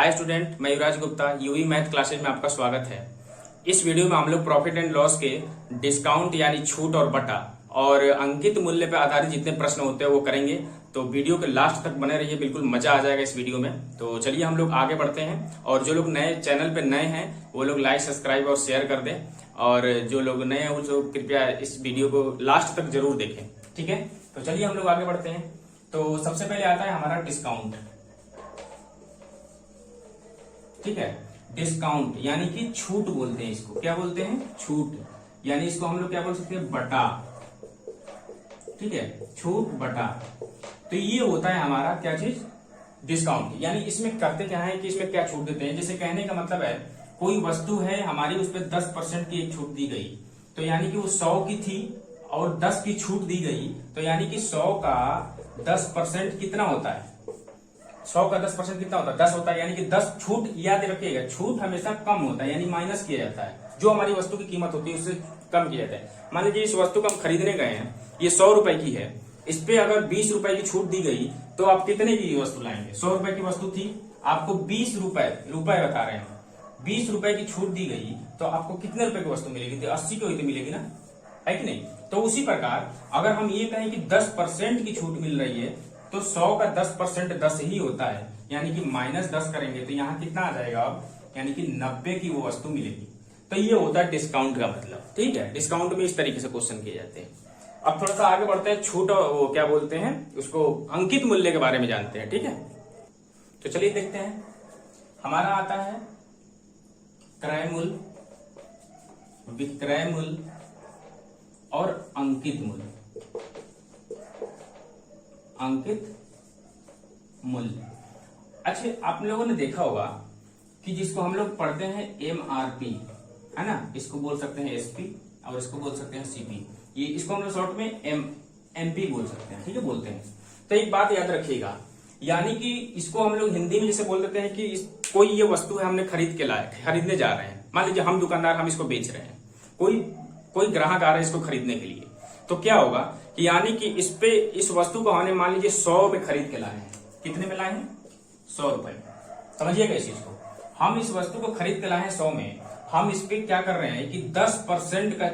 Hi student, मैं युवराज Gupta UV math classes में आपका स्वागत है। इस वीडियो में हम लोग प्रॉफिट एंड लॉस के डिस्काउंट यानी छूट और बटा और अंकित मूल्य पर आधारित जितने प्रश्न होते हैं वो करेंगे। तो वीडियो के लास्ट तक बने रहिए, बिल्कुल मजा आ जाएगा इस वीडियो में। तो चलिए हम लोग आगे बढ़ते हैं। और जो लोग नए चैनल पे नए हैं वो लोग लाइक सब्सक्राइब और शेयर कर दें, और जो लोग नए हैं वो लोग कृपया इस वीडियो को लास्ट तक जरूर देखें, ठीक है। तो चलिए हम लोग आगे बढ़ते हैं। तो सबसे पहले आता है हमारा डिस्काउंट, ठीक है। डिस्काउंट यानी कि छूट बोलते हैं इसको। क्या बोलते हैं? छूट। यानी इसको हम लोग क्या बोल सकते हैं? बटा, ठीक है। छूट बटा। तो ये होता है हमारा क्या चीज? डिस्काउंट। यानी इसमें करते क्या है कि इसमें क्या छूट देते हैं। जैसे कहने का मतलब है कोई वस्तु है हमारी, उस पर 10% की एक छूट दी गई, तो यानी कि वो 100 की थी और 10 की छूट दी गई, तो यानी कि 100 का 10% कितना होता है? 100 का 10% कितना होता है? 10 होता है। यानी कि 10 छूट, याद रखिएगा छूट हमेशा कम होता है, यानी माइनस किया जाता है। जो हमारी वस्तु की कीमत होती है उससे कम किया जाता है। मान लीजिए इस वस्तु को हम खरीदने गए हैं, ये 100 रुपए की है, इस पे अगर 20 रुपए की छूट दी गई तो आप कितने की वस्तु लाएंगे? 100 रुपए की वस्तु थी, आपको 20 रुपए बता रहे हैं, 20 रुपए की छूट दी गई तो आपको कितने रुपए की वस्तु मिलेगी? 80 की तो मिलेगी ना, है कि नहीं? तो उसी प्रकार अगर हम ये कहें कि 10% की छूट मिल रही है तो 100 का 10% 10 ही होता है, यानी कि -10 करेंगे तो यहाँ कितना आ जाएगा अब? यानी कि 90 की वो वस्तु मिलेगी। तो ये होता है डिस्काउंट का मतलब, ठीक है। डिस्काउंट में इस तरीके से क्वेश्चन किए जाते हैं। अब थोड़ा सा आगे बढ़ते हैं, छूट और वो क्या बोलते हैं उसको, अंकित मूल्य के बारे में जानते हैं, ठीक है। तो चलिए देखते हैं। हमारा आता है क्रय मूल्य, विक्रय मूल्य और अंकित मूल्य। अंकित मूल्य। अच्छा, आप लोगों ने देखा होगा कि जिसको हम लोग पढ़ते हैं MRP, है ना, इसको बोल सकते हैं SP और इसको बोल सकते हैं CP। ये इसको हम लोग शॉर्ट में MP बोल सकते हैं, ठीक है, बोलते हैं। तो एक बात याद रखिएगा, यानी कि इसको हम लोग हिंदी में जैसे बोल देते हैं कि कोई ये वस्तु है हमने खरीद के लाए, खरीदने जा रहे हैं। मान लीजिए हम दुकानदार, हम इसको बेच रहे हैं, कोई ग्राहक आ रहा है इसको खरीदने के लिए, तो क्या होगा कि यानी कि इस वस्तु को हमने मान लीजिए 100 में खरीद के लाए हैं। कितने में लाए हैं? 100 रुपए। समझिएगा इस चीज को, हम इस वस्तु को खरीद के लाए हैं 100 में, हम इस पे क्या कर रहे हैं कि 10% का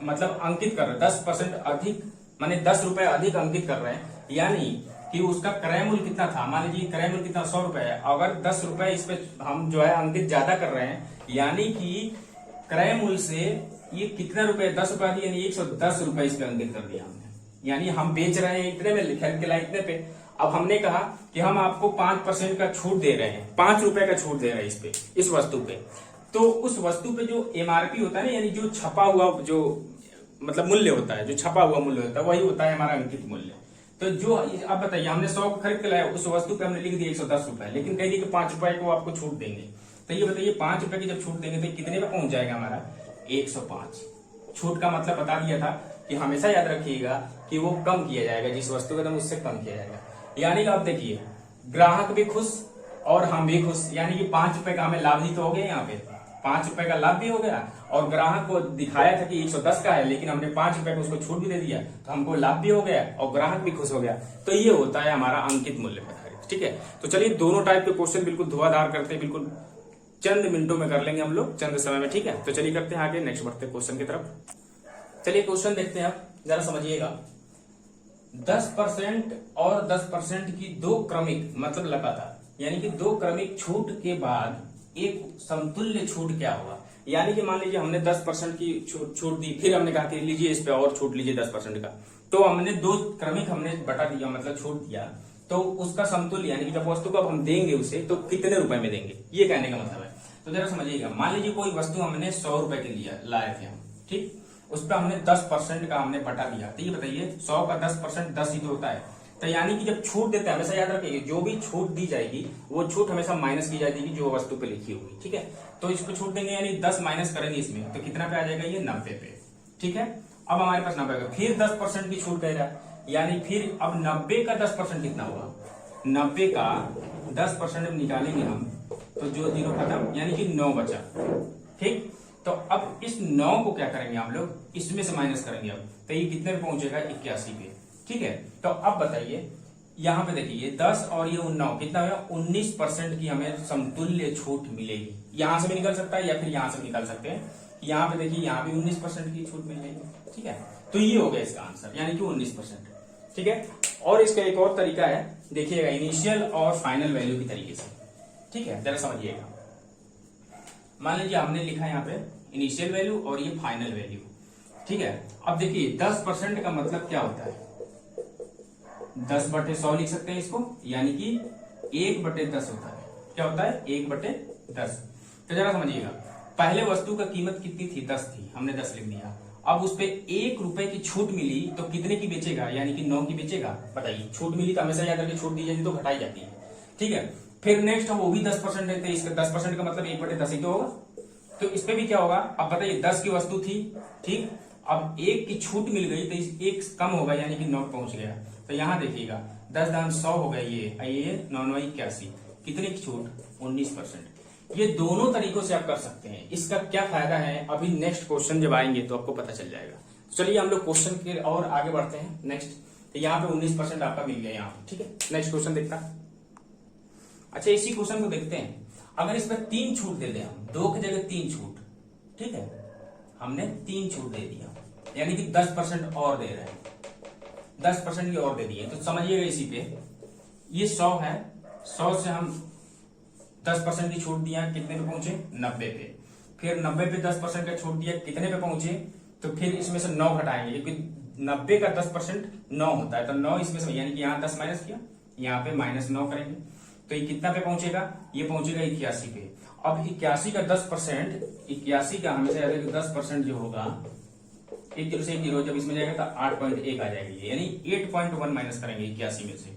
मतलब अंकित कर रहे हैं, 10% अधिक, माने 10 रुपए अधिक अंकित कर रहे हैं। यानी कि उसका क्रय मूल्य कितना था? मान लीजिए क्रय मूल्य कितना? 100 रुपए है, अगर 10 रुपए इस पे हम जो है अंकित ज्यादा कर रहे हैं, यानी कि क्रय मूल्य से ये कितना रुपए? 10 रुपए, यानी 110 रुपए इस पे अंकित कर दिया हमने। यानी हम बेच रहे हैं इतने में, खरीद के लाए इतने पे। अब हमने कहा कि हम आपको 5% का छूट दे रहे हैं, 5 रुपए का छूट दे रहे हैं इस पे, इस वस्तु पे। तो उस वस्तु पे जो MRP होता है ना, यानी जो छपा हुआ जो मतलब मूल्य होता है, जो छपा हुआ मूल्य होता है, वही होता है हमारा अंकित मूल्य। तो जो अब बताइए, हमने 100 को खरीद के लाया, उस वस्तु पे हमने लिख दिया 110 रुपए, लेकिन कह दिए कि 5 रुपए को आपको छूट देंगे। तो ये बताइए 5 रुपए की जब छूट देंगे तो कितने पे पहुंच जाएगा हमारा? 105। छूट का मतलब बता दिया था कि हमेशा याद रखिएगा कि वो कम किया जाएगा, जिस वस्तु का दाम उससे कम किया जाएगा। यानी कि आप देखिए, ग्राहक भी खुश और हम भी खुश, यानी कि 5 रुपए का हमें लाभ ही तो हो गया। यहाँ पे 5 रुपए का लाभ भी हो गया, और ग्राहक को दिखाया था कि 110 का है, लेकिन हमने 5 रुपए को उसको छूट भी दे दिया, तो हमको लाभ भी हो गया और ग्राहक भी खुश हो गया। तो ये होता है हमारा अंकित मूल्य पर आधारित, ठीक है। तो चलिए दोनों टाइप के क्वेश्चन बिल्कुल धुआंधार करते हैं, बिल्कुल चंद मिनटों में कर लेंगे हम लोग, चंद समय में, ठीक है। तो चलिए करते हैं आगे, नेक्स्ट बढ़ते हैं क्वेश्चन की तरफ। चलिए क्वेश्चन देखते हैं, आप जरा समझिएगा। 10% और 10% की दो क्रमिक मतलब लगातार, यानी कि दो क्रमिक छूट के बाद एक समतुल्य छूट क्या होगा? यानी कि मान लीजिए हमने 10% की छूट दी, फिर हमने कहा कि लीजिए इस पे और छूट लीजिए 10% का, तो हमने दो क्रमिक हमने बटा दिया, मतलब छूट दिया, तो उसका समतुल्य यानी कि जब वस्तु को अब हम देंगे उसे तो कितने रुपए में देंगे, ये कहने का मतलब है। तो जरा समझिएगा, मान लीजिए कोई वस्तु हमने 100 रुपए के लिए लाए थे हम, ठीक, उस पर हमने 10% का हमने बटा दिया। तो ये बताइए 100 का 10% 10 ही तो होता है। तो यानी कि जब छूट देते हैं, हमेशा याद रखिए, जो भी छूट दी जाएगी वो छूट हमेशा माइनस की जाएगी जो वस्तु पे लिखी होगी, ठीक है। तो इसको छूट देंगे, यानी 10 माइनस करेंगे इसमें, तो कितना पे आ जाएगा? ये 90 पे, ठीक है। अब हमारे पास 90 का, फिर 10% की छूट कह रहा है, यानी फिर अब 90 का 10% कितना हुआ? 90 का 10% निकालेंगे हम तो जो 0 खत्म, यानी कि 9 बचा, ठीक। तो अब इस 9 को क्या करेंगे हम लोग? इसमें से माइनस करेंगे अब, तो ये कितने पे पहुंचेगा? 81 पे, ठीक है। तो अब बताइए यहाँ पे देखिए 10 और ये 19 कितना हुआ, 19% की हमें समतुल्य छूट मिलेगी। यहां से भी निकल सकता है या फिर यहां से भी निकल सकते हैं। यहाँ पे देखिए यहाँ भी 19% की छूट मिल जाएगी। ठीक है, तो ये हो गया इसका आंसर, यानी कि 19%। ठीक है, और इसका एक और तरीका है, देखिएगा इनिशियल और फाइनल वैल्यू की तरीके से। ठीक है, जरा समझिएगा। मान लीजिए हमने लिखा यहाँ पे इनिशियल वैल्यू और ये फाइनल वैल्यू। ठीक है, अब देखिए 10% का मतलब क्या होता है, 10/100 लिख सकते हैं इसको, यानी कि 1/10 होता है। क्या होता है, 1/10। तो जरा समझिएगा, पहले वस्तु का कीमत कितनी थी, 10 थी, हमने 10 लिख दिया। अब उस पे 1 रुपए की छूट मिली तो कितने की बेचेगा, यानी कि 9 की बेचेगा। बताइए, छूट मिली तो हमेशा याद रखिए छूट दी जाती तो घटाई जाती है। ठीक है, फिर नेक्स्ट वो भी 10% है, तो इसका 10% का मतलब 1/10 ही तो होगा। तो इस पे भी क्या होगा, अब बताइए 10 की वस्तु थी, ठीक, अब 1 की छूट मिल गई तो 1 कम होगा, यानी कि 9 पहुंच गया। तो यहां देखिएगा 10 दाम 100 हो गए, ये 9 81, कितने की छूट, 19%। ये दोनों तरीकों से आप कर सकते हैं। इसका क्या फायदा है, अभी नेक्स्ट क्वेश्चन जब आएंगे तो आपको पता चल जाएगा। चलिए हम लोग क्वेश्चन के और आगे बढ़ते हैं। नेक्स्ट, तो यहाँ पे 19% आपका मिल गया यहाँ पे। ठीक है, नेक्स्ट क्वेश्चन देखता। अच्छा, इसी क्वेश्चन को देखते हैं। अगर इसमें 3 छूट दे दें हम, 2 की जगह 3 छूट, ठीक है, हमने 3 छूट दे दिया, यानी कि 10% और दे रहे हैं, 10% की और दे दिए। तो समझिएगा इसी पे, ये 100 है, 100 से हम 10% की छूट दिया, कितने पे पहुंचे, 90 पे। फिर 90 पे 10% का छूट दिया, कितने पे पहुंचे, तो फिर इसमें से 9 घटाएंगे, क्योंकि 90 का 10% 9 होता है, तो 9 इसमें से, यानी कि यहाँ 10 माइनस किया, यहाँ पे -9 करेंगे, तो ये कितना पे पहुंचेगा, ये पहुंचेगा 81 पे। अब 81 का 10%, 81 का हमेशा याद है कि 10% जो होगा, 1 जीरो से 1 जीरो जब इसमें जाएगा तो 8.1 आ जाएगी, यानी 8.1 माइनस करेंगे 81 में से,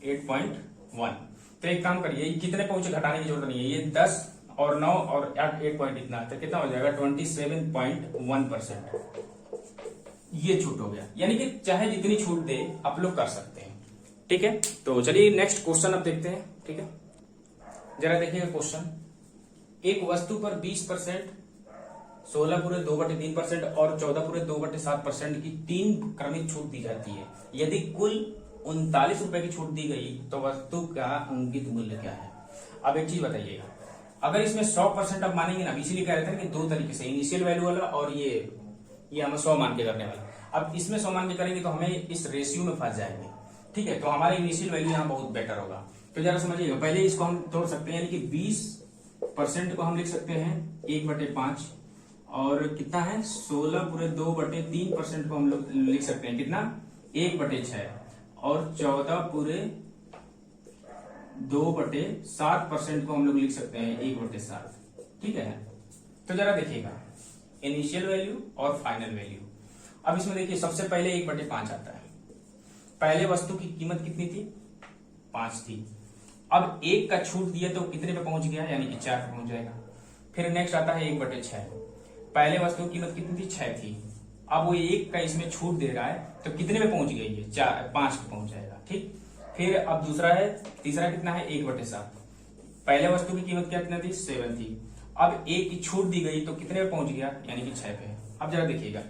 8.1। तो एक काम करिए, कितने पहुंचे घटाने की जरूरत नहीं है, ये 10 और 9 और 8 पॉइंट इतना, तो कितना हो जाएगा 27.1%। ये छूट हो गया, यानी कि चाहे जितनी छूट दे आप लोग कर सकते हैं। ठीक है, तो चलिए नेक्स्ट क्वेश्चन अब देखते हैं। ठीक है, जरा देखिएगा क्वेश्चन। एक वस्तु पर 20%, 16 पूरे 2/3% और 14 पूरे 2/7% की 3 क्रमिक छूट दी जाती है। यदि कुल 39 रुपए की छूट दी गई तो वस्तु का अंकित मूल्य क्या है। अब एक चीज बताइएगा, अगर इसमें 100% आप मानेंगे ना, इसीलिए कह रहे थे कि 2 तरीके से, इनिशियल वैल्यू वाला और ये हमें 100 मान के करने वाला। अब इसमें 100 मान के करेंगे तो हमें इस रेशियो में फंस जाएंगे। ठीक है, तो हमारा इनिशियल वैल्यू यहाँ बहुत बेटर होगा। तो जरा समझिएगा, पहले इसको हम तोड़ सकते हैं, यानी कि 20% को हम लिख सकते हैं 1/5, और कितना है 16 पूरे 2/3% को हम लोग लिख सकते हैं कितना, 1/6, और 14 पूरे 2/7% को हम लोग लिख सकते हैं 1/7। ठीक है, तो जरा देखिएगा इनिशियल वैल्यू और फाइनल वैल्यू। अब इसमें देखिए सबसे पहले 1/5 आता है। पहले वस्तु की कीमत कितनी थी, 5 थी। अब 1 का छूट दिया तो कितने पे पहुंच गया, यानी कि 4 पे पहुंच जाएगा। फिर नेक्स्ट आता है 1/6। पहले वस्तु की कीमत कितनी थी, 6 थी। अब वो 1 का इसमें छूट दे रहा है तो कितने पे पहुंच गई है, 5 पे पहुंच जाएगा। ठीक, फिर अब दूसरा है, तीसरा कितना है 1/7। पहले वस्तु की कीमत कितना थी, 7 थी। अब 1 की छूट दी गई तो कितने पे पहुंच गया, यानी कि 6 पे। अब जरा देखिएगा,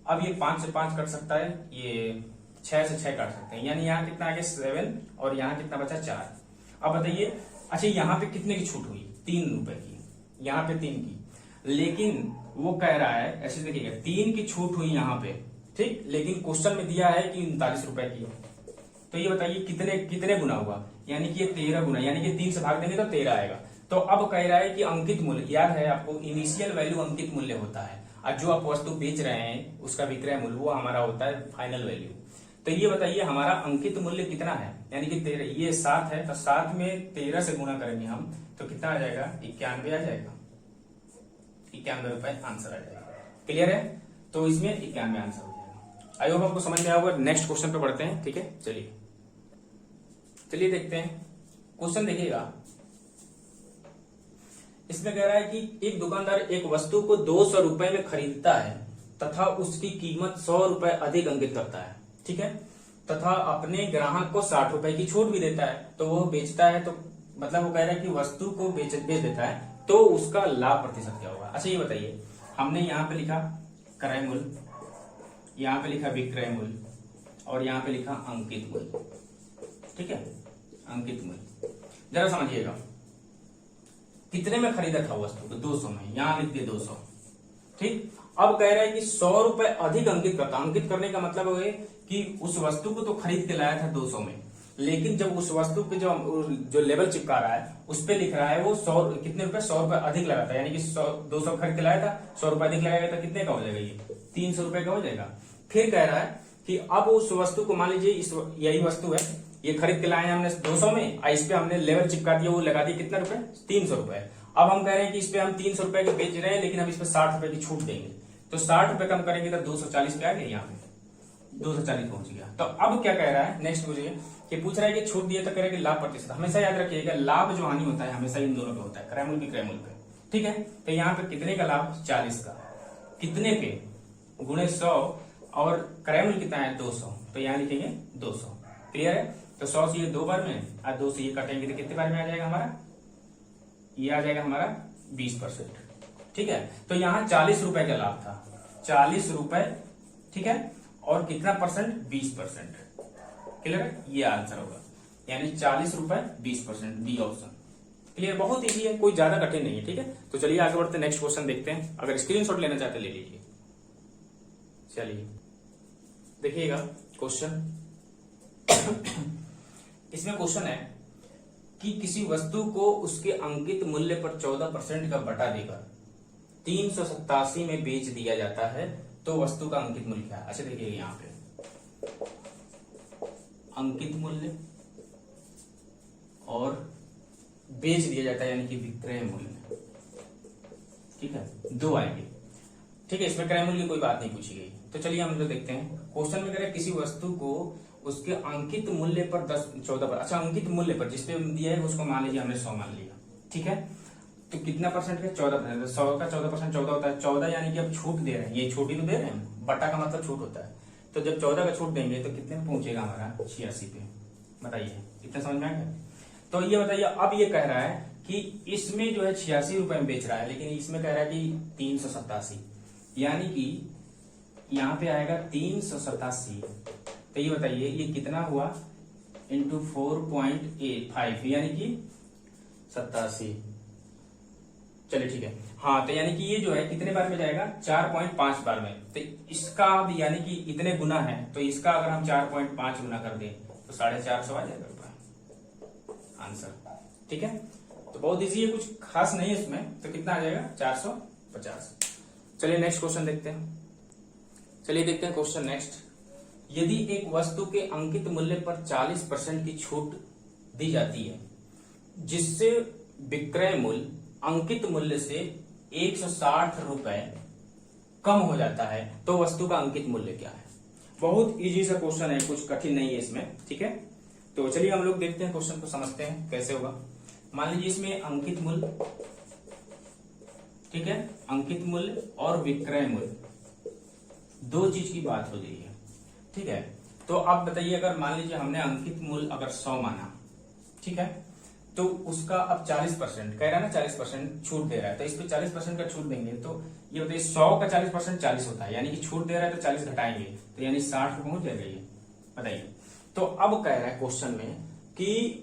अब ये 5 से 5 कट सकता है, ये 6 से 6 काट सकते हैं, यानी यहाँ कितना आ गया 7, और यहाँ कितना बचा 4। अब बताइए, अच्छा यहाँ पे कितने की छूट हुई, 3 रुपए की, यहाँ पे 3 की, लेकिन वो कह रहा है, ऐसे देखिएगा 3 की छूट हुई यहाँ पे, ठीक, लेकिन क्वेश्चन में दिया है कि 39 रुपए की। तो ये बताइए कितने गुना हुआ, यानी कि ये 13 गुना, यानी कि 3 से भाग देंगे तो 13 आएगा। तो अब कह रहा है कि अंकित मूल्य, याद है आपको इनिशियल वैल्यू अंकित मूल्य होता है, और जो आप वस्तु बेच रहे हैं उसका विक्रय मूल्य वो हमारा होता है फाइनल वैल्यू। तो ये बताइए हमारा अंकित मूल्य कितना है, यानी कि 13, ये 7 है, तो 7 में 13 से गुणा करेंगे हम तो कितना आ जाएगा, 91 आ जाएगा, 91 रुपए आंसर आ जाएगा। क्लियर है, तो इसमें 91 आंसर हो जाएगा। आई होप आपको समझ में आया होगा। नेक्स्ट क्वेश्चन पे बढ़ते हैं। ठीक है, चलिए देखते हैं क्वेश्चन। देखिएगा, इसमें कह रहा है कि एक दुकानदार एक वस्तु को 200 रुपए में खरीदता है तथा उसकी कीमत 100 रुपए अधिक अंकित करता है, ठीक है, तथा अपने ग्राहक को 60 रुपए की छूट भी देता है, तो वो बेचता है, तो मतलब वो कह रहा है कि वस्तु को बेच देता है, तो उसका लाभ प्रतिशत क्या होगा। अच्छा ये बताइए, हमने यहाँ पे लिखा क्रय मूल्य, यहाँ पे लिखा विक्रय मूल्य, और यहाँ पे लिखा अंकित मूल्य। ठीक है, अंकित मूल्य। जरा समझिएगा, कितने में खरीदा था वस्तु को? 200 में, यहां लिख दिए 200। ठीक, अब कह रहे हैं कि 100 रुपए अधिक अंकित करता। अंकित करने का मतलब है कि उस वस्तु को तो खरीद के लाया था 200 में, लेकिन जब उस वस्तु के जो लेवल चिपका रहा है उस पे लिख रहा है वो 100 कितने रुपए, 100 रुपए अधिक लगाता है, यानी कि 200 खरीद के लाया था, 100 रुपए अधिक लगाएगा तो कितने का हो जाएगा? ये 300 रुपए का हो जाएगा। फिर कह रहा है कि अब उस वस्तु को, मान लीजिए यही वस्तु है, ये खरीद के लाए हमने 200 में, और इस पे हमने लेवल चिपका दिया, वो लगा दिया कितना रुपए? 300 रुपए। अब हम कह रहे हैं कि इस पे हम 300 रुपए के बेच रहे हैं, लेकिन हम इस पे 60 रुपए की छूट देंगे, तो 60 रुपए कम करेंगे तो 240 पे आ गया, यहाँ पे 240 पहुंच गया। तो अब क्या कह रहा है नेक्स्ट मुझे, कि पूछ रहा है कि छूट दिए तो करेगा लाभ प्रतिशत। हमेशा याद रखिएगा, लाभ जो हानि होता है हमेशा इन दोनों पे होता है, क्रय मूल्य भी क्रय मूल्य पे। ठीक है, तो यहाँ पे कितने का लाभ? 40 का, कितने पे? गुणे 100, और क्रय मूल्य कितना है? 200, तो यहाँ लिखेंगे 200। क्लियर है? तो 100 से ये 2 बार में और 2 से ये काटेंगे तो कितने बार में आ जाएगा हमारा? ये आ जाएगा हमारा 20%। ठीक है, तो यहाँ 40 रुपए का लाभ था, 40 रुपए। ठीक है, और कितना परसेंट? 20%। क्लियर है? ये आंसर होगा, यानी 40 रुपए 20%, बी ऑप्शन। क्लियर? बहुत इजी है, कोई ज्यादा कठिन नहीं है। ठीक है, तो चलिए आगे बढ़ते, नेक्स्ट क्वेश्चन देखते हैं। अगर स्क्रीनशॉट लेना चाहते ले लीजिए। चलिए देखिएगा क्वेश्चन। इसमें क्वेश्चन है कि किसी वस्तु को उसके अंकित मूल्य पर 14% का बटा देकर 387 में बेच दिया जाता है, तो वस्तु का अंकित मूल्य क्या है? अच्छा देखिए, यहाँ पे अंकित मूल्य और बेच दिया जाता है, यानी कि विक्रय मूल्य। ठीक है, दो आएंगे। ठीक है, इसमें क्रय मूल्य की कोई बात नहीं पूछी गई। तो चलिए हम लोग देखते हैं। क्वेश्चन में कह रहे किसी वस्तु को उसके अंकित मूल्य पर 14%, अच्छा अंकित मूल्य पर जिसपे दिया है उसको मान लीजिए हमने 100 मान लिया। ठीक है, तो कितना परसेंट है? 14%। 100 का 14% 14 होता है, 14 यानी कि अब छूट दे रहे हैं, ये छूट ही तो दे रहे हैं, बटा का मतलब छूट होता है। तो जब 14 का छूट देंगे तो कितने में पहुंचेगा हमारा? 86 पे। बताइए, इतना समझ में आ गया? तो ये बताइए, अब ये कह रहा है कि इसमें जो है 86 रुपए में बेच रहा है, लेकिन इसमें कह रहा है कि 387, यानी कि यहाँ पे आएगा 387। तो ये बताइए ये कितना हुआ? इंटू 4.85, यानी कि 87। चलिए ठीक है, हाँ, तो यानी कि ये जो है कितने बार में जाएगा? 4.5 बार में। तो इसका अब यानी कि इतने गुना है, तो इसका अगर हम 4.5 गुना कर दें तो 450 आ जाएगा रुपए आंसर। ठीक है, तो बहुत इजी है, कुछ खास नहीं है इसमें। तो कितना आ जाएगा? 450। चलिए नेक्स्ट क्वेश्चन देखते हैं। चलिए देखते हैं क्वेश्चन नेक्स्ट। यदि एक वस्तु के अंकित मूल्य पर 40% की छूट दी जाती है, जिससे विक्रय मूल्य अंकित मूल्य से 160 रुपए कम हो जाता है, तो वस्तु का अंकित मूल्य क्या है? बहुत इजी सा क्वेश्चन है, कुछ कठिन नहीं है इसमें। ठीक है, तो चलिए हम लोग देखते हैं, क्वेश्चन को समझते हैं कैसे होगा। मान लीजिए इसमें अंकित मूल्य, ठीक है, अंकित मूल्य और विक्रय मूल्य दो चीज की बात हो रही है। ठीक है, तो अब बताइए, अगर मान लीजिए हमने अंकित मूल्य अगर 100 माना, ठीक है, तो उसका अब 40% कह रहा है ना, 40% छूट दे रहा है, तो इस पे 40% का छूट देंगे तो ये बताइए 100 का 40% 40 होता है, यानी कि छूट दे रहा है तो 40 घटाएंगे तो यानी 60 पे पहुंच जाएगा ये। बताइए, तो अब कह रहा है क्वेश्चन में कि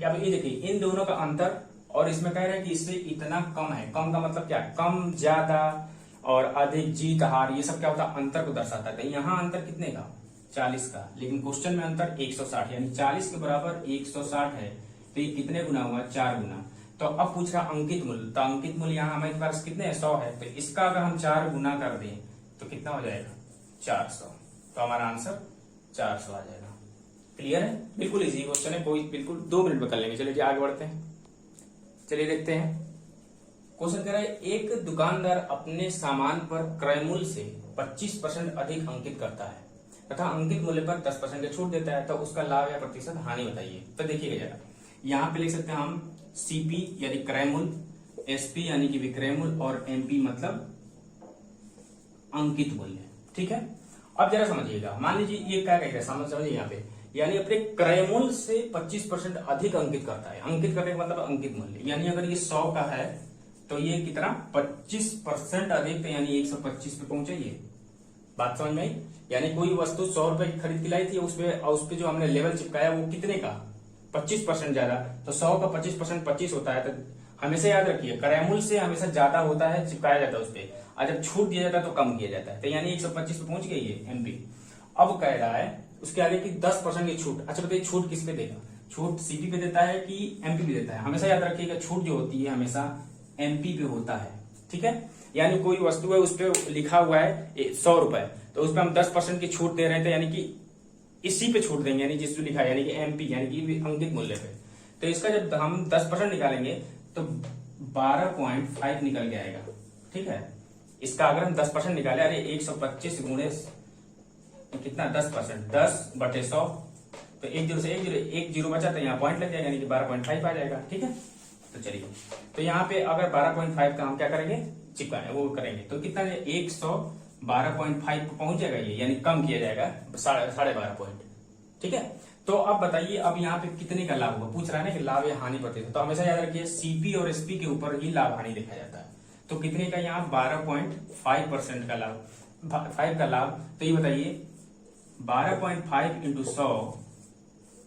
अब ये देखिए इन दोनों का अंतर, और इसमें कह रहे हैं कि इससे इतना कम है। कम का मतलब क्या? कम, ज्यादा और अधिक, जीत हार, ये सब क्या होता है? अंतर को दर्शाता है। यहाँ अंतर कितने का? 40 का, लेकिन क्वेश्चन में अंतर 160, यानी 40 के बराबर 160 है, तो ये कितने गुना हुआ? 4 गुना। तो अब पूछ रहा अंकित मूल्य, तो अंकित मूल्य यहाँ हमारे पास कितने है? 100 है, तो इसका अगर हम 4 गुना कर दें तो कितना हो जाएगा? 400। तो हमारा आंसर 400 आ जाएगा। क्लियर है? बिल्कुल इजी क्वेश्चन है, कोई बिल्कुल 2 मिनट में कर लेंगे। चलिए आगे बढ़ते हैं। चलिए देखते हैं क्वेश्चन कह रहा है, एक दुकानदार अपने सामान पर क्रय मूल्य से 25% अधिक अंकित करता है तथा अंकित मूल्य पर 10% की छूट देता है, तो उसका लाभ या प्रतिशत हानि बताइए। तो देखिएगा जरा, यहाँ पे लिख सकते हैं हम सीपी यानी क्रय मूल्य, एसपी यानी कि विक्रय मूल्य, और एमपी मतलब अंकित मूल्य। ठीक है, अब जरा समझिएगा, मान लीजिए ये क्या कह रहा है, समझिए यहाँ पे, यानी अपने क्रय मूल्य से 25% अधिक अंकित करता है। अंकित करने का मतलब अंकित मूल्य, यानी अगर ये 100 का है तो ये कितना? 25% अधिक, तो यानी 125 पे पहुंचे ये। बात समझ में आई? यानी कोई वस्तु 100 रुपए की खरीद के लाई थी, उस पे जो हमने लेवल चिपकाया वो कितने का, 25% ज्यादा। तो 100 का 25% 25 होता है। तो हमेशा याद रखिए क्रय मूल्य से हमेशा ज्यादा होता है, चिपकाया जाता है उस पर, और जब छूट दिया जाता है तो कम किया जाता है। तो यानी 125 पे पहुंच गई है एमपी। अब कह रहा है उसके आगे की 10% की छूट। अच्छा बताइए छूट किस पे देगा? छूट सीपी पे देता है कि एमपी पे देता है? हमेशा याद रखिएगा छूट जो होती है हमेशा एमपी पे होता है, ठीक है। यानी कोई वस्तु है उस पर लिखा हुआ है 100 रुपए, तो उस पर हम 10% की छूट दे रहे थे, यानी कि इसी पे छूट देंगे, यानी जिस पे लिखा है, यानी कि एमपी यानी कि अंकित मूल्य पे। तो इसका जब हम 10% निकालेंगे तो 12.5 निकल के आएगा, ठीक है। इसका अगर हम 10% निकाले, अरे 125 गुणे कितना 10%, 10/100, तो 1 जीरो से 1 जीरो बचा तो यहाँ पॉइंट लग जाएगा, यानी कि 12.5 आ जाएगा, ठीक है। तो चलिए, तो यहाँ पे अगर 12.5 का हम क्या करेंगे, चिपकाएंगे, वो करेंगे तो कितना है 112.5 पे पहुंच जाएगा ये, यानी कम किया जाएगा 12.5 पॉइंट, ठीक है। तो अब बताइए अब यहाँ पे कितने का लाभ होगा, पूछ रहा है ना कि लाभ या हानि प्रतिशत। तो हमेशा याद रखिए सीपी और एसपी के ऊपर ही लाभ हानि देखा जाता है। तो कितने का यहाँ 12.5% का लाभ, 5 का लाभ। तो ये बताइए 12.5 इंटू 100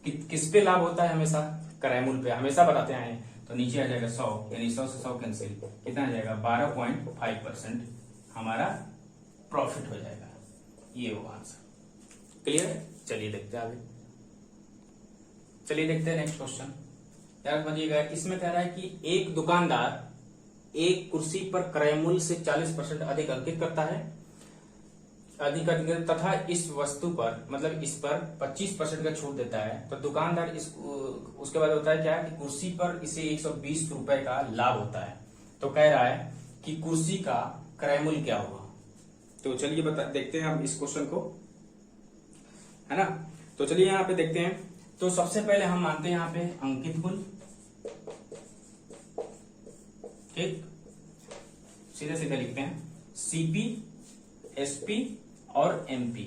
किस पे लाभ होता है? हमेशा क्रय मूल्य पे, हमेशा बताते हैं। तो नीचे आ जाएगा 100, यानी 100 से 100 कैंसिल, कितना आ जाएगा 12.5% हमारा प्रॉफिट हो जाएगा। ये वो आंसर। क्लियर है? चलिए देखते हैं आगे। चलिए देखते हैं नेक्स्ट क्वेश्चन। याद समझिएगा, इसमें कह रहा है कि एक दुकानदार एक कुर्सी पर क्रय मूल्य से 40% अधिक अंकित करता है, अधिक तथा इस वस्तु पर मतलब इस पर 25% का छूट देता है। तो दुकानदार उसके बाद होता है क्या कि कुर्सी पर इसे 120 रुपए का लाभ होता है। तो कह रहा है कि कुर्सी का क्रय मूल्य क्या होगा। तो चलिए देखते हैं हम इस क्वेश्चन को, है ना। तो चलिए यहाँ पे देखते हैं। तो सबसे पहले हम मानते हैं यहाँ पे अंकित मूल्य, ठीक, सीधे सीधे लिखते हैं सीपी, एसपी और एमपी,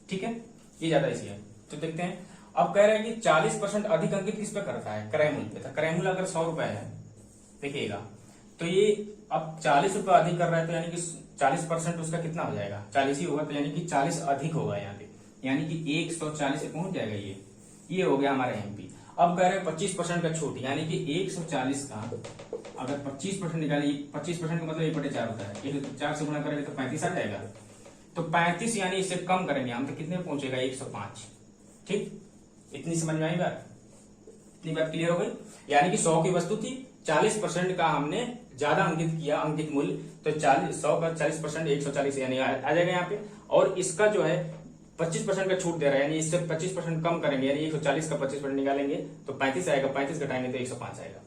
ठीक है, ये ज्यादा इसी है। तो देखते हैं, अब कह रहे हैं कि 40% अधिक अंकित किस पे करता है, क्रय मूल्य पे। क्रय मूल्य अगर 100 रुपए है, देखिएगा, तो ये अब 40 रुपए अधिक कर रहा है, तो यानी कि 40% उसका कितना हो जाएगा, 40 ही होगा। तो यानी कि 40 अधिक होगा यहाँ पे, यानी कि 140 से पहुंच जाएगा ये हो गया हमारा एमपी। अब कह रहे हैं 25% का छूट, यानी कि 140 का अगर 25% निकालिए, 25% का मतलब 1/4 होता है, 4 से गुणा करेंगे तो 35 आ जाएगा। तो 35 यानी इससे कम करेंगे हम तो कितने पहुंचेगा 105, ठीक। इतनी समझ में आई बात, इतनी बात क्लियर हो गई। यानी कि 100 की वस्तु थी, 40% का हमने ज्यादा अंकित किया, अंकित मूल्य। तो 100 का 40% 140 यानी आ जाएगा यहाँ पे। और इसका जो है 25% का छूट दे रहा है, यानी इससे 25% कम करेंगे, यानी 140 का 25% निकालेंगे तो 35 आएगा, 35 घटाएंगे तो 105 आएगा।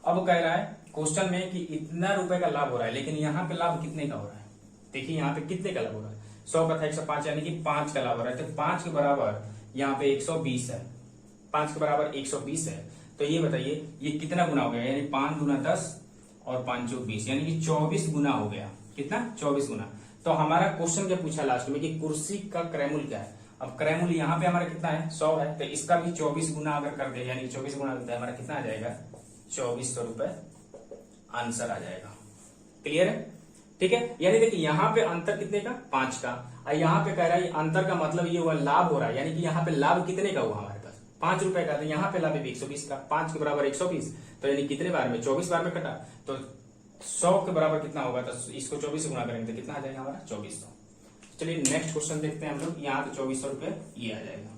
अब कह रहा है क्वेश्चन में कि इतना रुपए का लाभ हो रहा है, लेकिन यहाँ पे लाभ कितने का हो रहा है। देखिए यहाँ पे कितने का लाभ हो रहा है, 100 का था 105, यानी कि 5 का लाभ हो रहा है। तो 5 के बराबर यहाँ पे 120 है, 5 के बराबर 120 है। तो ये बताइए ये कितना गुना हो गया, यानी 5 गुना 10 और 5 20, यानी कि 24 गुना हो गया। कितना, 24 गुना। तो हमारा क्वेश्चन क्या पूछा लास्ट में कि कुर्सी का क्रय मूल्य क्या है। अब क्रय मूल्य यहाँ पे हमारा कितना है, 100 है, तो इसका भी 24 गुना अगर कर दे, यानी 24 गुना होता है हमारा कितना आ जाएगा 2400 रुपए आंसर आ जाएगा। क्लियर है, ठीक है। यानी देखिए यहाँ पे अंतर कितने का, 5 का, और यहाँ पे कह रहा है अंतर का मतलब ये हुआ लाभ हो रहा है, यानी कि यहाँ पे लाभ कितने का हुआ हमारे पास 5 रुपए का। तो यहाँ पे लाभ है 120 का, 5 के बराबर 120, तो यानी कितने बार में 24 बार में कटा, तो 100 के बराबर कितना होगा, तो इसको 24 से गुना करेंगे तो कितना आ जाएगा हमारा 2400। चलिए नेक्स्ट क्वेश्चन देखते हैं हम लोग, यहाँ पे 2400 रुपए ये आ जाएगा।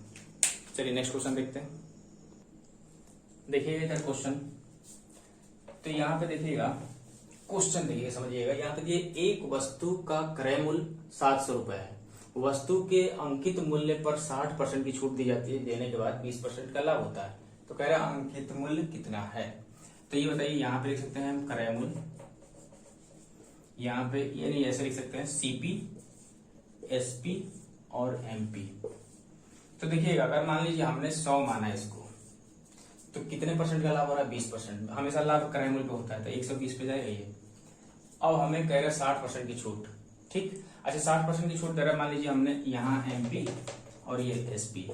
चलिए नेक्स्ट क्वेश्चन देखते हैं। देखिएगा इधर क्वेश्चन, तो यहाँ पे देखिएगा क्वेश्चन, देखिएगा समझिएगा। यहाँ पे एक वस्तु का क्रय मूल्य 700 रुपए है, वस्तु के अंकित मूल्य पर 60% की छूट दी जाती है, देने के बाद 20% का लाभ होता है। तो कह रहे हैं अंकित मूल्य कितना है। तो ये बताइए, यहाँ पे लिख सकते हैं हम क्रय मूल्य, यहाँ पे ये नहीं ऐसे लिख सकते हैं सीपी, एसपी और एमपी। तो देखिएगा अगर मान लीजिए हमने 100 माना है इसको, तो कितने परसेंट का लाभ हो रहा है, 20%। हमेशा लाभ क्रय मूल्य पे होता है, तो 120 पे जाएगा ये। अब हमें कह रहे हैं 60% की छूट, ठीक। अच्छा 60% की छूट दे रहा है, मान लीजिए हमने यहाँ एमपी और ये एसपी।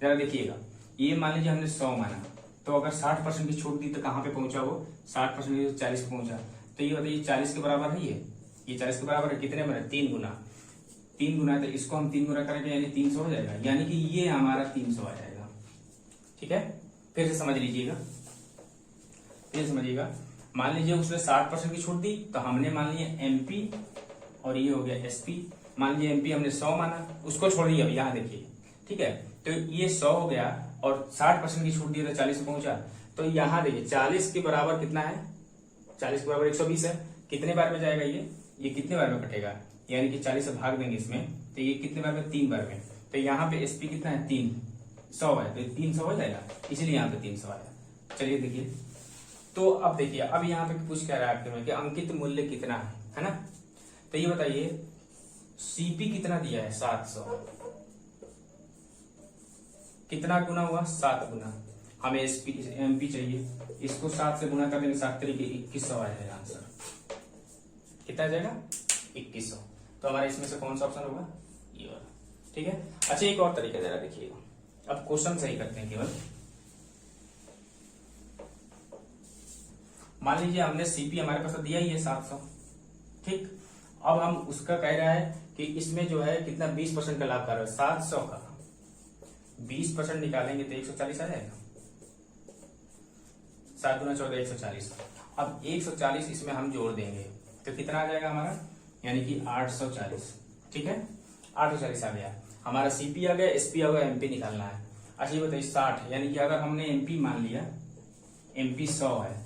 जरा देखिएगा, ये मान लीजिए हमने 100 माना, तो अगर 60% की छूट दी तो कहाँ पे पहुंचा वो, 60% 40 पे पहुंचा। तो ये बताइए 40 के बराबर है, ये 40 के बराबर है, कितने में 3 गुना, 3 गुना है तो इसको हम 3 गुना करेंगे यानी 300 हो जाएगा, यानी कि ये हमारा 300 आ जाएगा। ठीक है, फिर से समझ लीजिएगा, फिर समझिएगा। मान लीजिए उसने 60% की छूट दी तो हमने मान लिया एमपी और ये हो गया एसपी। मान लीजिए एमपी हमने 100 माना, उसको छोड़िए, अब यहाँ देखिए। ठीक है, तो ये 100 हो गया और 60% की छूट दी तो 40 पहुंचा। तो यहाँ देखिए 40 के बराबर कितना है, 40 के बराबर 120 है। कितने बार में जाएगा ये कितने बार में कटेगा, यानी कि 40 से भाग देंगे इसमें तो ये कितने बार में, 3 बार में। तो यहाँ पे एसपी कितना है, 300 है, तो 300 हो जाएगा, इसलिए यहाँ पे 300 आया। चलिए देखिए, तो अब देखिए, अब यहाँ पे पूछ क्या रहा है आपके में कि अंकित मूल्य कितना है ना। तो ये बताइए सीपी कितना दिया है, 700, कितना गुना हुआ, 7 गुना। हमें एसपी एमपी चाहिए, इसको 7 से गुना कर देंगे, 7 तरीके 2100 आ जाएगा आंसर। कितना आ जाएगा, 2100। तो हमारा इसमें से कौन सा ऑप्शन होगा, ये वाला। ठीक है, अच्छा एक और तरीका जरा देखिएगा, अब क्वेश्चन सही करते हैं केवल। मान लीजिए हमने सीपी हमारे पास तो दिया ही है 700, ठीक। अब हम उसका कह रहा है कि इसमें जो है कितना 20% का लाभ कर रहा है, 700 का 20% निकालेंगे तो 140 आ जाएगा। 7 गुना 14 140। अब 140 इसमें हम जोड़ देंगे तो कितना आ जाएगा हमारा, यानी कि 840। ठीक है, 840 आ गया हमारा, सीपी आ गया, एसपी आ गया, एमपी निकालना है। अच्छा ये बताइए 60, यानी कि अगर हमने एमपी मान लिया, एमपी 100 है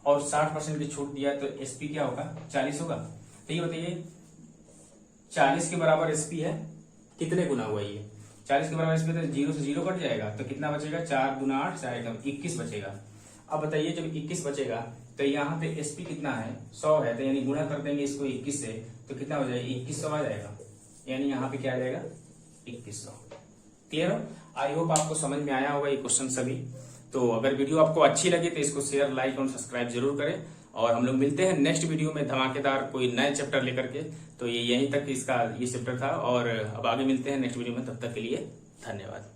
और 60% की छूट दिया तो एसपी क्या होगा, 40 होगा। तो ये बताइए 40 के बराबर एसपी है, कितने गुना हुआ ये, 40 के बराबर एसपी तो 0 से 0 कट जाएगा, तो कितना बचेगा, 4 गुना 8 4 21 बचेगा। अब बताइए जब 21 बचेगा तो यहाँ पे एसपी कितना है, 100 है, तो यानी गुणा कर देंगे इसको 21 से, तो कितना हो जाएगा, 2100 आ जाएगा, यानी यहाँ पे क्या आ जाएगा, 2100। क्लियर हो, आई होप आपको समझ में आया होगा ये क्वेश्चन सभी। तो अगर वीडियो आपको अच्छी लगे तो इसको शेयर, लाइक और सब्सक्राइब जरूर करें, और हम लोग मिलते हैं नेक्स्ट वीडियो में धमाकेदार कोई नए चैप्टर लेकर के। तो ये यहीं तक इसका ये चैप्टर था, और अब आगे मिलते हैं नेक्स्ट वीडियो में, तब तक के लिए धन्यवाद।